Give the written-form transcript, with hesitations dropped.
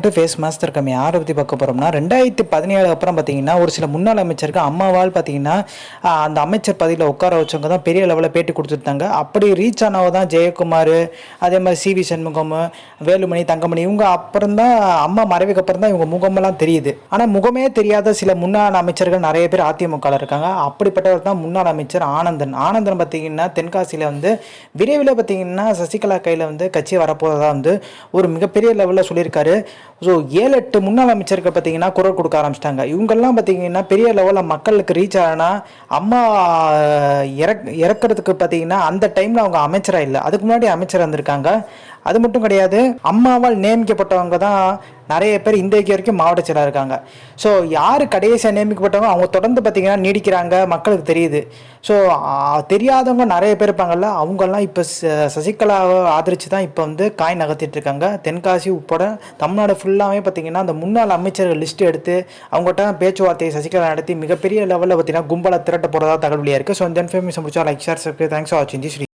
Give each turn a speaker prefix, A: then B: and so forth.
A: To face master கம்மி யாரை பற்றி பார்க்க போகிறோம்னா 2017 அப்புறம் பார்த்தீங்கன்னா ஒரு சில முன்னாள் அமைச்சருக்கு அம்மாவால் பார்த்தீங்கன்னா அந்த அமைச்சர் பதவியில் உட்கார வச்சவங்க தான் பெரிய லெவலில் பேட்டி கொடுத்துருந்தாங்க. அப்படி ரீச் ஆனவங்க தான் ஜெயக்குமார், அதே மாதிரி சிவி சண்முகம், வேலுமணி, தங்கமணி. இவங்க அப்புறம் தான் அம்மா மறைவுக்கு அப்புறம் தான் இவங்க முகமெல்லாம் தெரியுது. ஆனால் முகமே தெரியாத சில முன்னாள் அமைச்சர்கள் நிறைய பேர் அதிமுகவில் இருக்காங்க. அப்படிப்பட்டவர் தான் முன்னாள் அமைச்சர் ஆனந்தன். ஆனந்தன் பார்த்தீங்கன்னா தென்காசியில் வந்து விரைவில் பார்த்தீங்கன்னா சசிகலா கையில் வந்து கட்சி வரப்போகிறதா வந்து ஒரு மிகப்பெரிய லெவலில் சொல்லியிருக்காரு. ஸோ 7-8 முன்னாள் அமைச்சர்கள் பார்த்தீங்கன்னா குரல் கொடுக்க ஆரம்பிச்சிட்டாங்க. இவங்கெல்லாம் பார்த்தீங்கன்னா பெரிய லெவலில் மக்களுக்கு ரீச் ஆனா அம்மா இறக்கிறதுக்கு பார்த்தீங்கன்னா அந்த டைமில் அவங்க அமைச்சராக இல்லை, அதுக்கு முன்னாடி அமைச்சராக இருந்திருக்காங்க. அது மட்டும் கிடையாது, அம்மாவால் நியமிக்கப்பட்டவங்க தான் நிறைய பேர் இன்றைக்கு வரைக்கும் மாவட்ட செயலாளர் இருக்காங்க. ஸோ யார் கடைசியாக நியமிக்கப்பட்டவங்க அவங்க தொடர்ந்து பார்த்தீங்கன்னா நீடிக்கிறாங்க, மக்களுக்கு தெரியுது. ஸோ தெரியாதவங்க நிறைய பேர் இருப்பாங்கல்ல, அவங்கெல்லாம் இப்போ சசிகலாவை ஆதரித்து தான் இப்போ வந்து காய் நகர்த்திட்டு இருக்காங்க. தென்காசி உட்பட தமிழ்நாடு ஃபுல்லாகவே பார்த்தீங்கன்னா அந்த முன்னாள் அமைச்சர்கள் லிஸ்ட் எடுத்து அவங்ககிட்ட பேச்சுவார்த்தையை சசிகலா நடத்தி மிகப்பெரிய லெவலில் பார்த்தீங்கன்னா கும்பலை திரட்ட போகிறதா தகவலியாக இருக்குது. ஸோ இந்த இன்ஃபர்மேஷன் முடிச்சா like share subscribe. Thanks for வாட்சிங்.